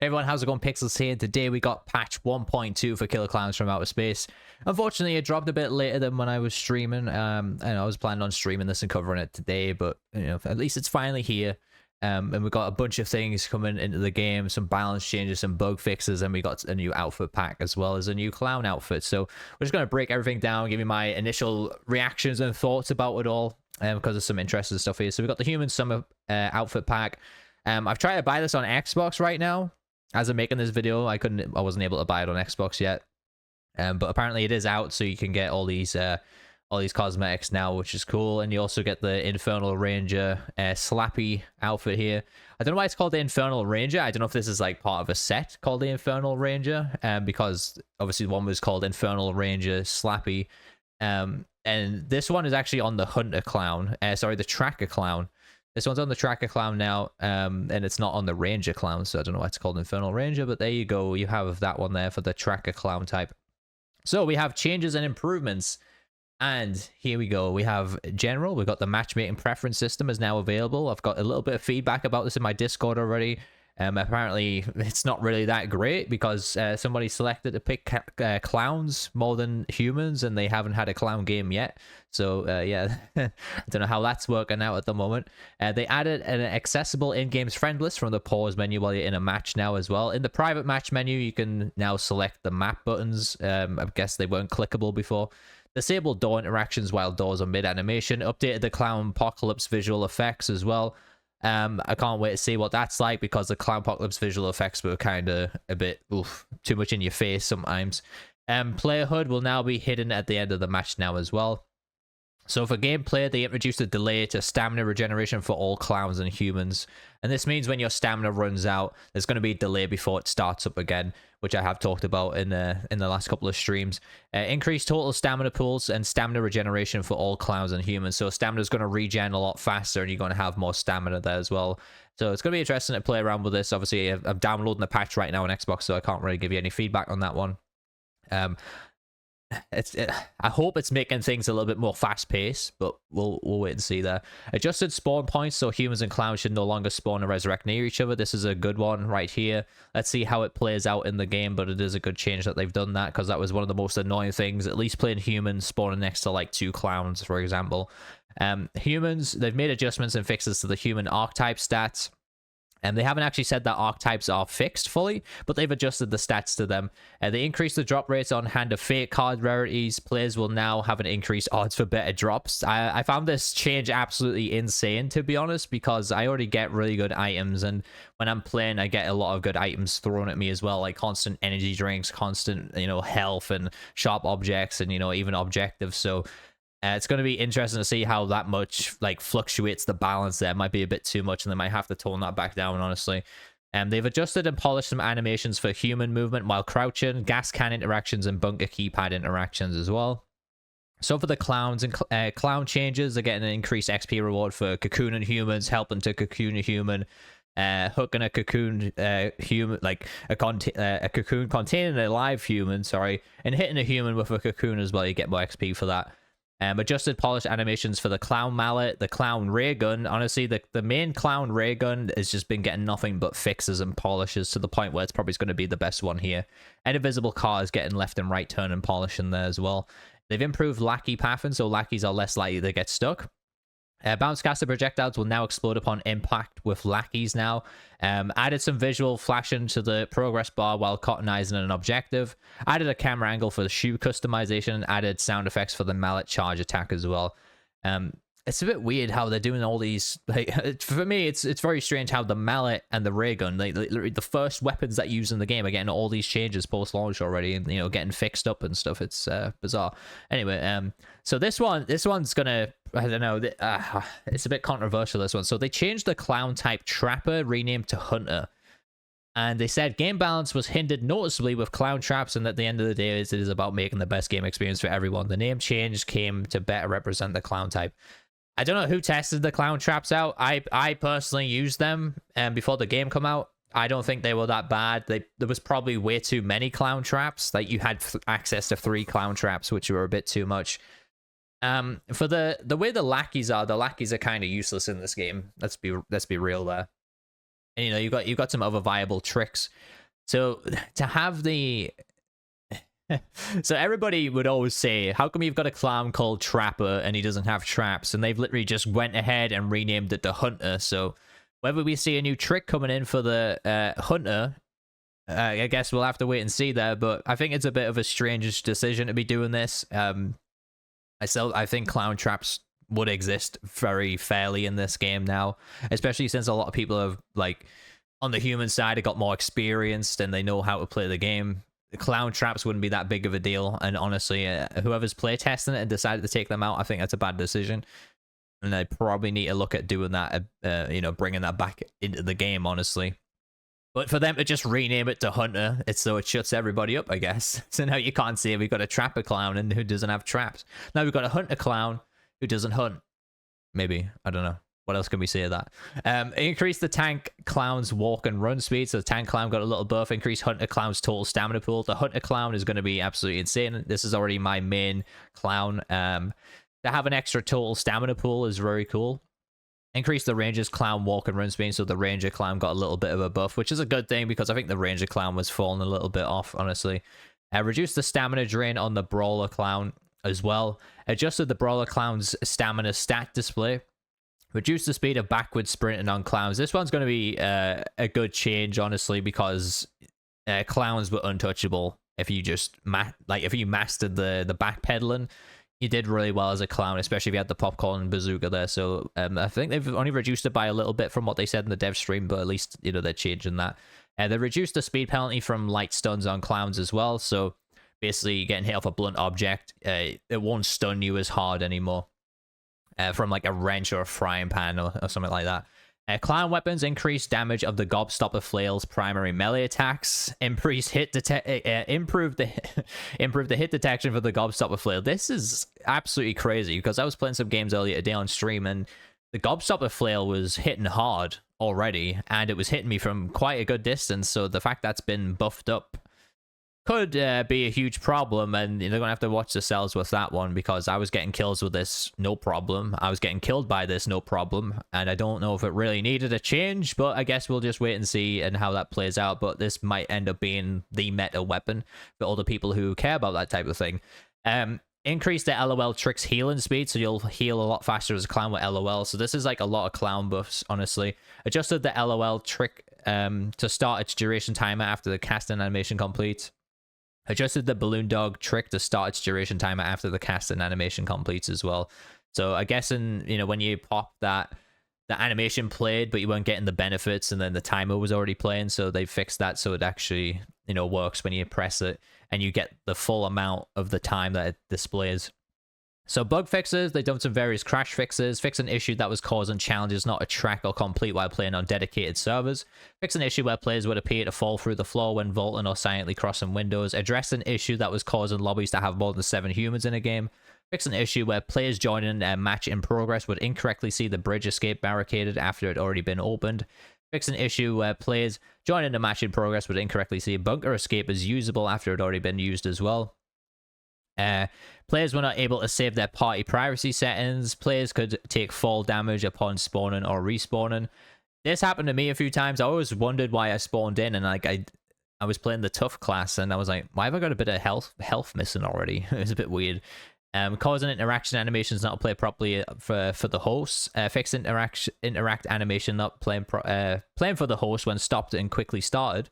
Hey everyone, how's it going? Pixels here. Today we got patch 1.2 for Killer Klowns from Outer Space. Unfortunately, it dropped a bit later than when I was streaming. And I was planning on streaming this and covering it today, but at least it's finally here. And we got a bunch of things coming into the game, some balance changes, some bug fixes, and we got a new outfit pack as well as a new clown outfit. So we're just going to break everything down, give you my initial reactions and thoughts about it all, because there's some interesting stuff here. So we got the Human Summer outfit pack. I've tried to buy this on Xbox right now. As I'm making this video, I wasn't able to buy it on Xbox yet, but apparently it is out, so you can get all these cosmetics now, which is cool. And you also get the Infernal Ranger Slappy outfit here. I don't know why it's called the Infernal Ranger. I don't know if this is like part of a set called the Infernal Ranger, because obviously one was called Infernal Ranger Slappy, and this one is actually on the Hunter Clown. Sorry, the Tracker Clown. This one's on the Tracker Clown now, and it's not on the Ranger Clown, so I don't know why it's called Infernal Ranger, but there you go. You have that one there for the Tracker Clown type. So we have changes and improvements, and here we go. We have General. We've got the matchmaking preference system is now available. I've got a little bit of feedback about this in my Discord already. Apparently, it's not really that great because somebody selected to pick clowns more than humans, and they haven't had a clown game yet. So, yeah, I don't know how that's working out at the moment. They added an accessible in-game friend list from the pause menu while you're in a match now as well. In the private match menu, you can now select the map buttons. I guess they weren't clickable before. Disabled door interactions while doors are mid-animation. Updated the Clown Apocalypse visual effects as well. I can't wait to see what that's like because the Clown Apocalypse visual effects were kind of a bit too much in your face sometimes. Player HUD will now be hidden at the end of the match now as well. So for gameplay, they introduced a delay to stamina regeneration for all clowns and humans. And this means when your stamina runs out, there's going to be a delay before it starts up again, which I have talked about in the last couple of streams. Increased total stamina pools and stamina regeneration for all clowns and humans. So stamina is going to regen a lot faster, and you're going to have more stamina there as well. So it's going to be interesting to play around with this. Obviously, I'm downloading the patch right now on Xbox, so I can't really give you any feedback on that one. I hope it's making things a little bit more fast-paced, but we'll wait and see there. Adjusted spawn points, so humans and clowns should no longer spawn and resurrect near each other. This is a good one right here. Let's see how it plays out in the game, but it is a good change that they've done that, because that was one of the most annoying things, at least playing humans spawning next to like 2 clowns, for example. Humans, they've made adjustments and fixes to the human archetype stats. And they haven't actually said that archetypes are fixed fully, but they've adjusted the stats to them. They increased the drop rates on Hand of Fate card rarities. Players will now have an increased odds for better drops. I found this change absolutely insane, to be honest, because I already get really good items, and when I'm playing, I get a lot of good items thrown at me as well, like constant energy drinks, constant, health and sharp objects, and, even objectives. So it's going to be interesting to see how that much fluctuates the balance there. It might be a bit too much, and they might have to tone that back down, honestly. They've adjusted and polished some animations for human movement while crouching, gas can interactions, and bunker keypad interactions as well. So for the clowns and clown changes, they're getting an increased XP reward for cocooning humans, helping to cocoon a human, hooking a cocoon human, a cocoon containing a live human, and hitting a human with a cocoon as well. You get more XP for that. Adjusted polished animations for the clown mallet, the clown ray gun. Honestly, the main clown ray gun has just been getting nothing but fixes and polishes, to the point where it's probably going to be the best one here. And invisible cars getting left and right turn and polishing there as well. They've improved lackey pathing, so lackeys are less likely to get stuck. Bounce caster projectiles will now explode upon impact with lackeys now. Added some visual flashing to the progress bar while cottonizing an objective. Added a camera angle for the shoe customization. Added sound effects for the mallet charge attack as well. It's a bit weird how they're doing all these. For me, it's very strange how the mallet and the ray gun, literally the first weapons that you use in the game, are getting all these changes post-launch already, and getting fixed up and stuff. It's bizarre. Anyway, so this one's gonna, I don't know, it's a bit controversial, this one. So they changed the clown type Trapper, renamed to Hunter. And they said game balance was hindered noticeably with clown traps, and at the end of the day, it is about making the best game experience for everyone. The name change came to better represent the clown type. I don't know who tested the clown traps out. I personally used them before the game come out. I don't think they were that bad. There was probably way too many clown traps. Like, you had access to 3 clown traps, which were a bit too much. For the way the lackeys are kind of useless in this game. Let's be real there. And you've got some other viable tricks. So to have the so everybody would always say, how come you've got a clown called Trapper and he doesn't have traps? And they've literally just went ahead and renamed it to Hunter. So whether we see a new trick coming in for the Hunter, I guess we'll have to wait and see there. But I think it's a bit of a strange decision to be doing this. I think clown traps would exist very fairly in this game now, especially since a lot of people have, like, on the human side, have got more experienced and they know how to play the game. The clown traps wouldn't be that big of a deal, and honestly, whoever's playtesting it and decided to take them out, I think that's a bad decision, and I probably need to look at doing that, bringing that back into the game, honestly. But for them to just rename it to Hunter, it's so it shuts everybody up, I guess. So now you can't say we've got a Trapper Clown and who doesn't have traps. Now we've got a Hunter Clown who doesn't hunt. Maybe, I don't know. What else can we say of that? Increase the tank clown's walk and run speed. So the tank clown got a little buff. Increase Hunter Clown's total stamina pool. The Hunter Clown is going to be absolutely insane. This is already my main clown. To have an extra total stamina pool is very cool. Increase the Ranger's Clown walk and run speed. So the Ranger Clown got a little bit of a buff, which is a good thing because I think the Ranger Clown was falling a little bit off, honestly. Reduce the stamina drain on the Brawler Clown as well. Adjusted the Brawler Clown's stamina stat display. Reduce the speed of backward sprinting on clowns. This one's going to be a good change, honestly, because clowns were untouchable. If you just if you mastered the backpedaling, you did really well as a clown, especially if you had the popcorn bazooka there. So I think they've only reduced it by a little bit from what they said in the dev stream, but at least they're changing that. They reduced the speed penalty from light stuns on clowns as well. So basically, you're getting hit off a blunt object, it won't stun you as hard anymore. From like a wrench or a frying pan or something like that. Clown weapons increase damage of the Gobstopper Flail's primary melee attacks. Improve the hit detection for the Gobstopper Flail. This is absolutely crazy because I was playing some games earlier today on stream and the Gobstopper Flail was hitting hard already and it was hitting me from quite a good distance. So the fact that's been buffed up could be a huge problem, and they're gonna have to watch themselves with that one because I was getting kills with this no problem. I was getting killed by this no problem, and I don't know if it really needed a change, but I guess we'll just wait and see and how that plays out. But this might end up being the meta weapon for all the people who care about that type of thing. Increase the LOL tricks healing speed, so you'll heal a lot faster as a clown with LOL. So this is like a lot of clown buffs, honestly. Adjusted the LOL trick to start its duration timer after the casting animation completes. Adjusted the balloon dog trick to start its duration timer after the cast and animation completes as well. So I guess when you pop that, the animation played, but you weren't getting the benefits, and then the timer was already playing. So they fixed that so it actually works when you press it, and you get the full amount of the time that it displays. So bug fixes, they dumped some various crash fixes. Fix an issue that was causing challenges not to track or complete while playing on dedicated servers. Fix an issue where players would appear to fall through the floor when vaulting or silently crossing windows. Address an issue that was causing lobbies to have more than 7 humans in a game. Fix an issue where players joining a match in progress would incorrectly see the bridge escape barricaded after it had already been opened. Fix an issue where players joining a match in progress would incorrectly see a bunker escape as usable after it had already been used as well. Players were not able to save their party privacy settings. Players could take fall damage upon spawning or respawning. This happened to me a few times. I always wondered why I spawned in, and I was playing the tough class, and I was like, why have I got a bit of health missing already? It was a bit weird. Causing interaction animations not to play properly for the host. Fix interact animation not playing for the host when stopped and quickly started.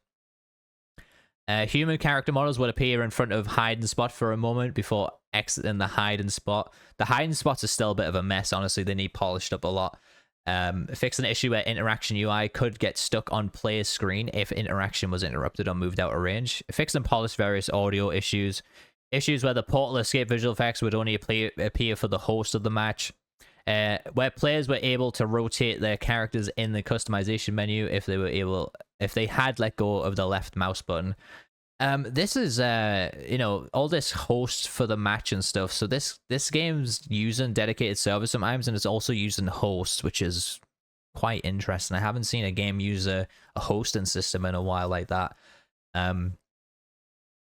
Human character models would appear in front of hiding spot for a moment before exiting the hiding spot. The hiding spots are still a bit of a mess, honestly. They need polished up a lot. Fix an issue where interaction UI could get stuck on player's screen if interaction was interrupted or moved out of range. Fix and polish various audio issues. Issues where the portal escape visual effects would only appear for the host of the match. Where players were able to rotate their characters in the customization menu if they had let go of the left mouse button. This is all this host for the match and stuff. So this game's using dedicated servers sometimes, and it's also using hosts, which is quite interesting. I haven't seen a game use a hosting system in a while like that.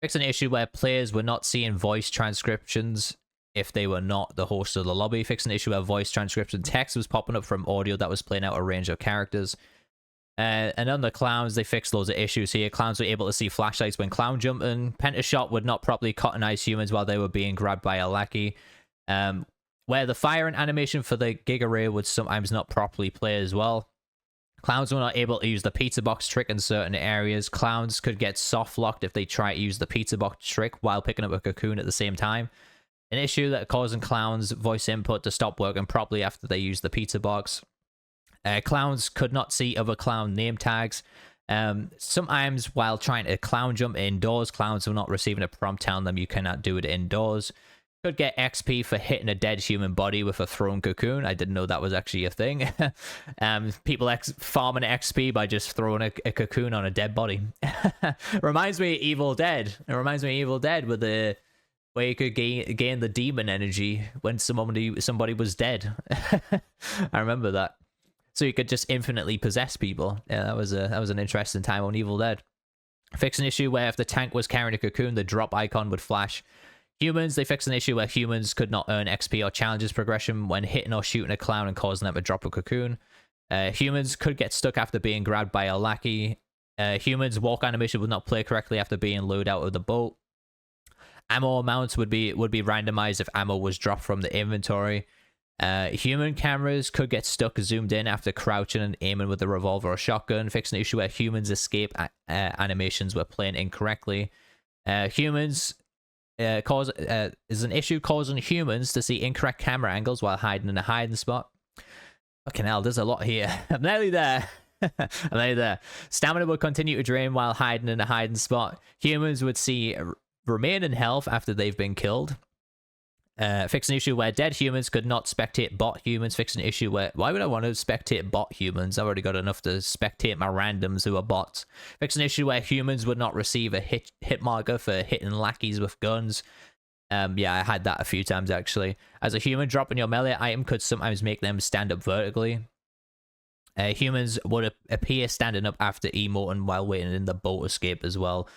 Fix an issue where players were not seeing voice transcriptions if they were not the host of the lobby. Fix an issue where voice transcription text was popping up from audio that was playing out a range of characters. And on the clowns, they fixed loads of issues here. Clowns were able to see flashlights when clown jumping. Pentashot would not properly cottonize humans while they were being grabbed by a lackey. Where the firing animation for the Giga Ray would sometimes not properly play as well. Clowns were not able to use the pizza box trick in certain areas. Clowns could get soft locked if they try to use the pizza box trick while picking up a cocoon at the same time. An issue that causing clowns' voice input to stop working properly after they use the pizza box. Clowns could not see other clown name tags. Sometimes while trying to clown jump indoors, clowns were not receiving a prompt telling them you cannot do it indoors. Could get XP for hitting a dead human body with a thrown cocoon. I didn't know that was actually a thing. People farming XP by just throwing a cocoon on a dead body. Reminds me of Evil Dead. It reminds me of Evil Dead with the where you could gain the demon energy when somebody was dead. I remember that. So you could just infinitely possess people. Yeah, that was an interesting time on Evil Dead. Fix an issue where if the tank was carrying a cocoon, the drop icon would flash. Humans, they fixed an issue where humans could not earn XP or challenges progression when hitting or shooting a clown and causing them to drop a cocoon. Humans could get stuck after being grabbed by a lackey. Humans' walk animation would not play correctly after being lured out of the boat. Ammo amounts would be randomized if ammo was dropped from the inventory. Human cameras could get stuck zoomed in after crouching and aiming with a revolver or shotgun. Fixing an issue where humans' escape animations were playing incorrectly. Humans is an issue causing humans to see incorrect camera angles while hiding in a hiding spot. Fucking hell, there's a lot here. I'm nearly there. I'm nearly there. Stamina would continue to drain while hiding in a hiding spot. Humans would see remain in health after they've been killed. Fix an issue where dead humans could not spectate bot humans. Fix an issue where... Why would I want to spectate bot humans? I've already got enough to spectate my randoms who are bots. Fix an issue where humans would not receive a hit marker for hitting lackeys with guns. Yeah, I had that a few times, actually. As a human, dropping your melee item could sometimes make them stand up vertically. Humans would appear standing up after emoting while waiting in the boat escape as well.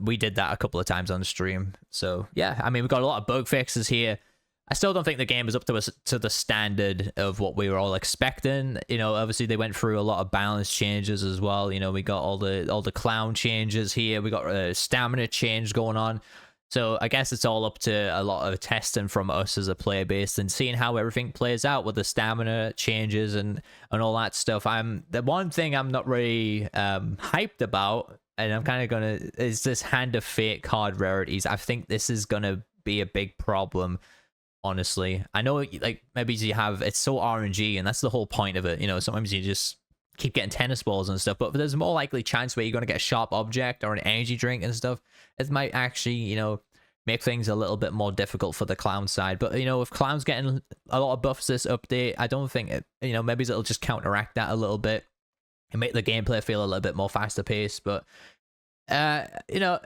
We did that a couple of times on the stream. So, yeah, I mean, we've got a lot of bug fixes here. I still don't think the game is up to the standard of what we were all expecting. You know, obviously they went through a lot of balance changes as well. You know, we got all the clown changes here. We got a stamina change going on. So I guess it's all up to a lot of testing from us as a player base and seeing how everything plays out with the stamina changes and all that stuff. The one thing I'm not really hyped about, and I'm kind of gonna, is this Hand of Fate card rarities. I think this is gonna be a big problem, honestly. I know, like, maybe you have, it's so RNG, and that's the whole point of it. You know, sometimes you just keep getting tennis balls and stuff, but there's a more likely chance where you're gonna get a sharp object or an energy drink and stuff. It might actually, you know, make things a little bit more difficult for the clown side. But, you know, if clown's getting a lot of buffs this update, I don't think it, you know, maybe it'll just counteract that a little bit and make the gameplay feel a little bit more faster paced. But you know,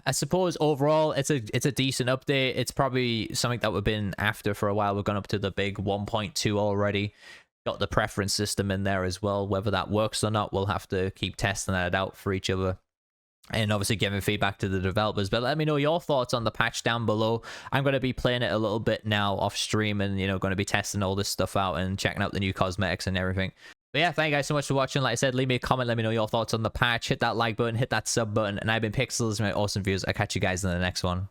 I suppose overall it's a decent update. It's probably something that we've been after for a while. We've gone up to the big 1.2 already. Got the preference system in there as well. Whether that works or not, we'll have to keep testing that out for each other. And obviously giving feedback to the developers. But let me know your thoughts on the patch down below. I'm going to be playing it a little bit now off stream and, you know, going to be testing all this stuff out and checking out the new cosmetics and everything. But yeah, thank you guys so much for watching. Like I said, leave me a comment. Let me know your thoughts on the patch. Hit that like button, hit that sub button. And I've been Pixels, my awesome viewers. I'll catch you guys in the next one.